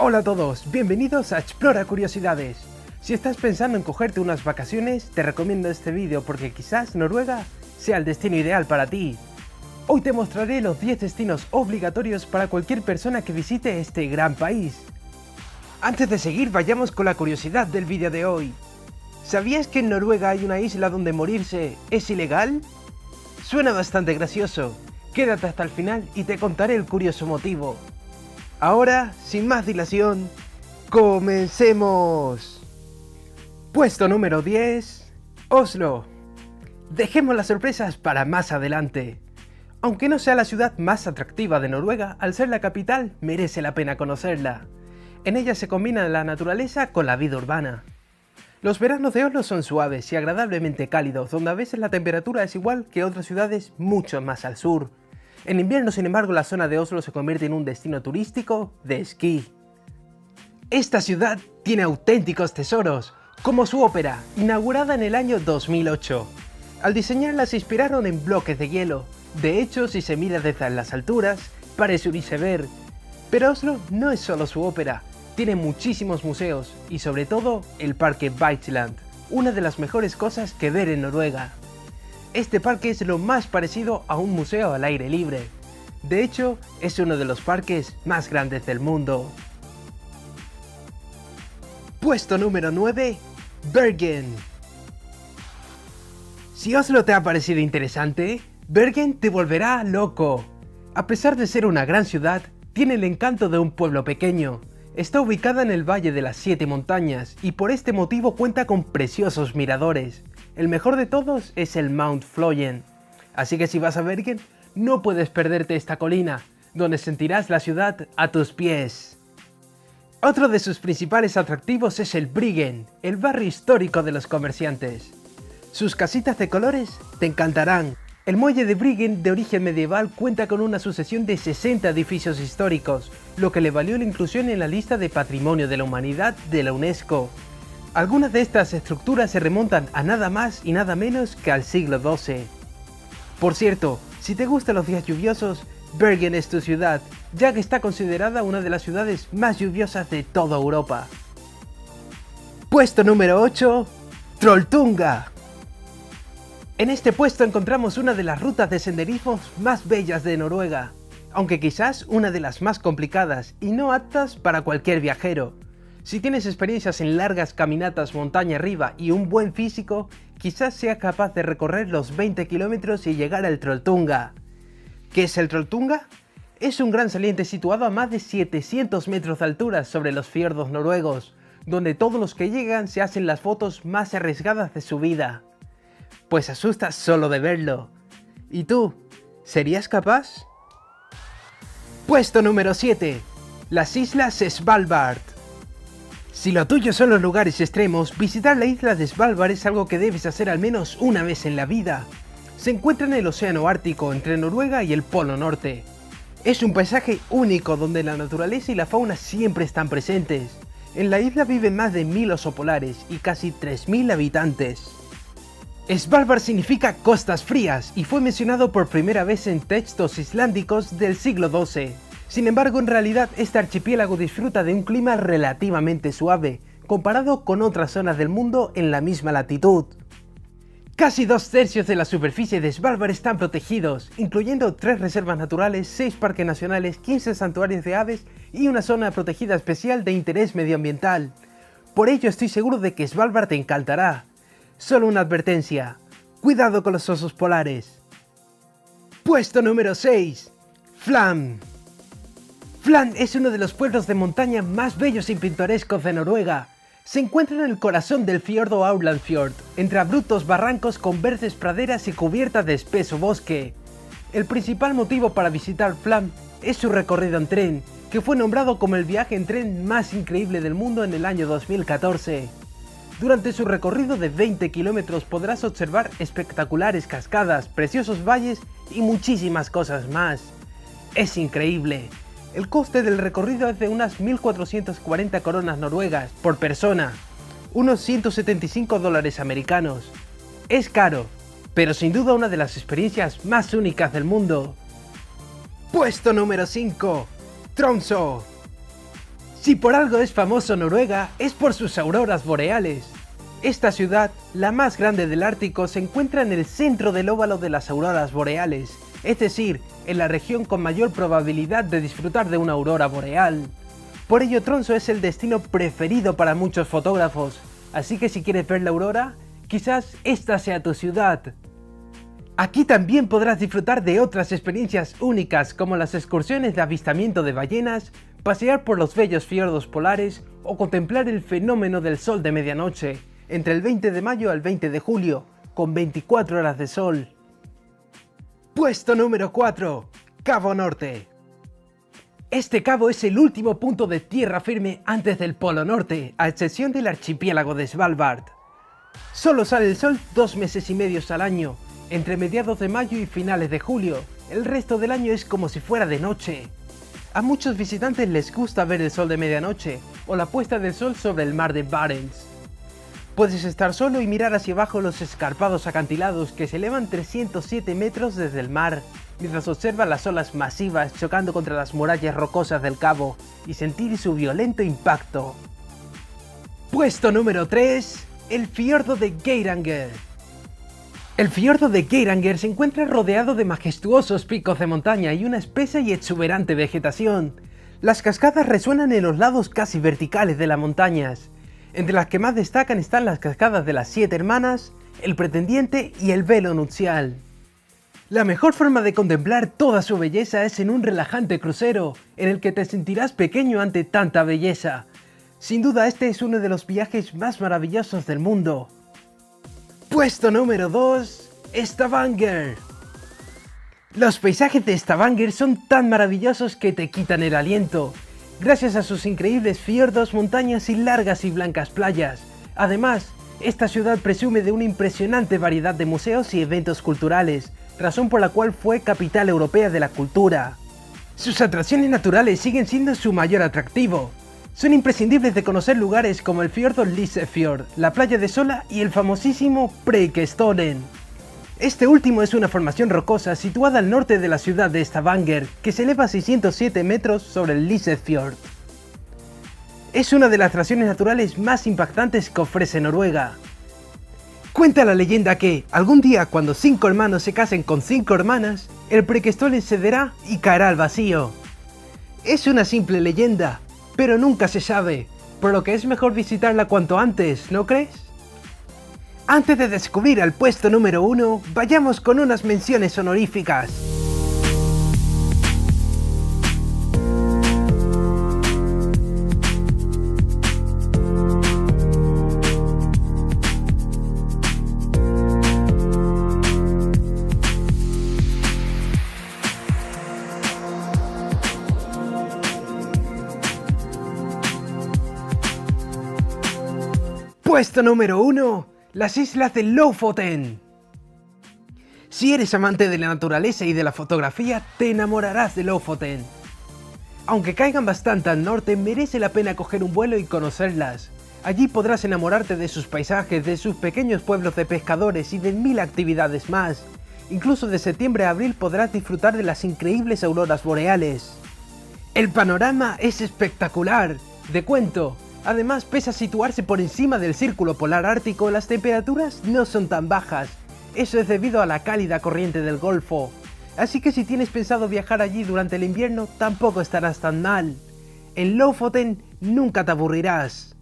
Hola a todos, bienvenidos a Explora Curiosidades. Si estás pensando en cogerte unas vacaciones, te recomiendo este vídeo porque quizás Noruega sea el destino ideal para ti. Hoy te mostraré los 10 destinos obligatorios para cualquier persona que visite este gran país. Antes de seguir, vayamos con la curiosidad del vídeo de hoy. ¿Sabías que en Noruega hay una isla donde morirse es ilegal? Suena bastante gracioso. Quédate hasta el final y te contaré el curioso motivo. Ahora, sin más dilación, ¡comencemos! Puesto número 10, Oslo. Dejemos las sorpresas para más adelante. Aunque no sea la ciudad más atractiva de Noruega, al ser la capital, merece la pena conocerla. En ella se combina la naturaleza con la vida urbana. Los veranos de Oslo son suaves y agradablemente cálidos, donde a veces la temperatura es igual que otras ciudades mucho más al sur. En invierno, sin embargo, la zona de Oslo se convierte en un destino turístico de esquí. Esta ciudad tiene auténticos tesoros, como su ópera, inaugurada en el año 2008. Al diseñarla se inspiraron en bloques de hielo. De hecho, si se mira desde las alturas, parece un iceberg. Pero Oslo no es solo su ópera, tiene muchísimos museos y sobre todo el parque Vigeland, una de las mejores cosas que ver en Noruega. Este parque es lo más parecido a un museo al aire libre. De hecho, es uno de los parques más grandes del mundo. Puesto número 9, Bergen. Si Oslo te ha parecido interesante, Bergen te volverá loco. A pesar de ser una gran ciudad, tiene el encanto de un pueblo pequeño. Está ubicada en el Valle de las Siete Montañas y por este motivo cuenta con preciosos miradores. El mejor de todos es el Mount Fløyen. Así que si vas a Bergen, no puedes perderte esta colina, donde sentirás la ciudad a tus pies. Otro de sus principales atractivos es el Bryggen, el barrio histórico de los comerciantes. Sus casitas de colores te encantarán. El muelle de Bryggen, de origen medieval, cuenta con una sucesión de 60 edificios históricos, lo que le valió la inclusión en la lista de Patrimonio de la Humanidad de la UNESCO. Algunas de estas estructuras se remontan a nada más y nada menos que al siglo XII. Por cierto, si te gustan los días lluviosos, Bergen es tu ciudad, ya que está considerada una de las ciudades más lluviosas de toda Europa. Puesto número 8, Trolltunga. En este puesto encontramos una de las rutas de senderismo más bellas de Noruega, aunque quizás una de las más complicadas y no aptas para cualquier viajero. Si tienes experiencias en largas caminatas montaña arriba y un buen físico, quizás seas capaz de recorrer los 20 kilómetros y llegar al Trolltunga. ¿Qué es el Trolltunga? Es un gran saliente situado a más de 700 metros de altura sobre los fiordos noruegos, donde todos los que llegan se hacen las fotos más arriesgadas de su vida. Pues asusta solo de verlo. ¿Y tú? ¿Serías capaz? Puesto número 7. Las Islas Svalbard. Si lo tuyo son los lugares extremos, visitar la isla de Svalbard es algo que debes hacer al menos una vez en la vida. Se encuentra en el océano Ártico entre Noruega y el Polo Norte. Es un paisaje único donde la naturaleza y la fauna siempre están presentes. En la isla viven más de 1000 osos polares y casi 3000 habitantes. Svalbard significa costas frías y fue mencionado por primera vez en textos islándicos del siglo XII. Sin embargo, en realidad este archipiélago disfruta de un clima relativamente suave, comparado con otras zonas del mundo en la misma latitud. Casi 2/3 de la superficie de Svalbard están protegidos, incluyendo 3 reservas naturales, 6 parques nacionales, 15 santuarios de aves y una zona protegida especial de interés medioambiental. Por ello estoy seguro de que Svalbard te encantará. Solo una advertencia, cuidado con los osos polares. Puesto número 6, Flam. Flam es uno de los pueblos de montaña más bellos y pintorescos de Noruega. Se encuentra en el corazón del fiordo Aurlandfjord, entre abruptos barrancos con verdes praderas y cubiertas de espeso bosque. El principal motivo para visitar Flam es su recorrido en tren, que fue nombrado como el viaje en tren más increíble del mundo en el año 2014. Durante su recorrido de 20 kilómetros podrás observar espectaculares cascadas, preciosos valles y muchísimas cosas más. Es increíble. El coste del recorrido es de unas 1.440 coronas noruegas por persona, unos 175 dólares americanos. Es caro, pero sin duda una de las experiencias más únicas del mundo. Puesto número 5, Tromsø. Si por algo es famoso Noruega, es por sus auroras boreales. Esta ciudad, la más grande del Ártico, se encuentra en el centro del óvalo de las auroras boreales, es decir, en la región con mayor probabilidad de disfrutar de una aurora boreal. Por ello Tromsø es el destino preferido para muchos fotógrafos, así que si quieres ver la aurora, quizás esta sea tu ciudad. Aquí también podrás disfrutar de otras experiencias únicas como las excursiones de avistamiento de ballenas, pasear por los bellos fiordos polares o contemplar el fenómeno del sol de medianoche, entre el 20 de mayo al 20 de julio, con 24 horas de sol. Puesto número 4. Cabo Norte. Este cabo es el último punto de tierra firme antes del Polo Norte, a excepción del archipiélago de Svalbard. Solo sale el sol 2 meses y medio al año, entre mediados de mayo y finales de julio. El resto del año es como si fuera de noche. A muchos visitantes les gusta ver el sol de medianoche o la puesta del sol sobre el mar de Barents. Puedes estar solo y mirar hacia abajo los escarpados acantilados que se elevan 307 metros desde el mar, mientras observas las olas masivas chocando contra las murallas rocosas del cabo y sentir su violento impacto. Puesto número 3. El fiordo de Geiranger. El fiordo de Geiranger se encuentra rodeado de majestuosos picos de montaña y una espesa y exuberante vegetación. Las cascadas resuenan en los lados casi verticales de las montañas. Entre las que más destacan están las cascadas de las 7 hermanas, el pretendiente y el velo nupcial. La mejor forma de contemplar toda su belleza es en un relajante crucero, en el que te sentirás pequeño ante tanta belleza. Sin duda este es uno de los viajes más maravillosos del mundo. Puesto número 2. Stavanger. Los paisajes de Stavanger son tan maravillosos que te quitan el aliento, gracias a sus increíbles fiordos, montañas y largas y blancas playas. Además, esta ciudad presume de una impresionante variedad de museos y eventos culturales, razón por la cual fue capital europea de la cultura. Sus atracciones naturales siguen siendo su mayor atractivo. Son imprescindibles de conocer lugares como el fiordo Lysefjord, la playa de Sola y el famosísimo Preikestolen. Este último es una formación rocosa situada al norte de la ciudad de Stavanger, que se eleva a 607 metros sobre el Lysefjord. Es una de las atracciones naturales más impactantes que ofrece Noruega. Cuenta la leyenda que, algún día cuando 5 hermanos se casen con 5 hermanas, el Preikestolen cederá y caerá al vacío. Es una simple leyenda, pero nunca se sabe, por lo que es mejor visitarla cuanto antes, ¿no crees? Antes de descubrir al puesto número 1, vayamos con unas menciones honoríficas. Puesto número 1. Las islas de Lofoten. Si eres amante de la naturaleza y de la fotografía, te enamorarás de Lofoten. Aunque caigan bastante al norte, merece la pena coger un vuelo y conocerlas. Allí podrás enamorarte de sus paisajes, de sus pequeños pueblos de pescadores y de 1000 actividades más. Incluso de septiembre a abril podrás disfrutar de las increíbles auroras boreales. El panorama es espectacular, de cuento. Además, pese a situarse por encima del círculo polar ártico, las temperaturas no son tan bajas. Eso es debido a la cálida corriente del Golfo. Así que si tienes pensado viajar allí durante el invierno, tampoco estarás tan mal. En Lofoten nunca te aburrirás.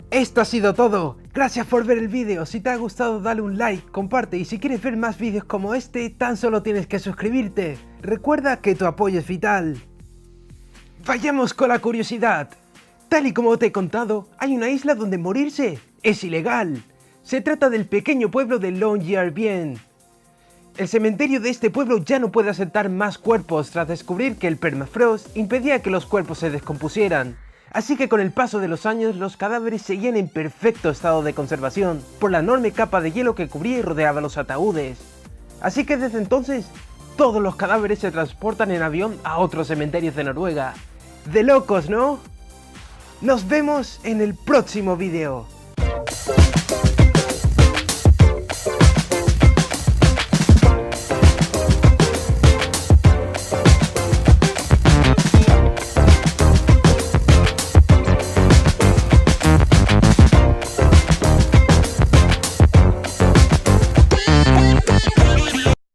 Esto ha sido todo. Gracias por ver el vídeo. Si te ha gustado, dale un like, comparte y si quieres ver más vídeos como este, tan solo tienes que suscribirte. Recuerda que tu apoyo es vital. Vayamos con la curiosidad. Tal y como te he contado, hay una isla donde morirse es ilegal. Se trata del pequeño pueblo de Longyearbyen. El cementerio de este pueblo ya no puede aceptar más cuerpos tras descubrir que el permafrost impedía que los cuerpos se descompusieran. Así que con el paso de los años los cadáveres seguían en perfecto estado de conservación por la enorme capa de hielo que cubría y rodeaba los ataúdes. Así que desde entonces, todos los cadáveres se transportan en avión a otros cementerios de Noruega. ¡De locos!, ¿no? Nos vemos en el próximo video.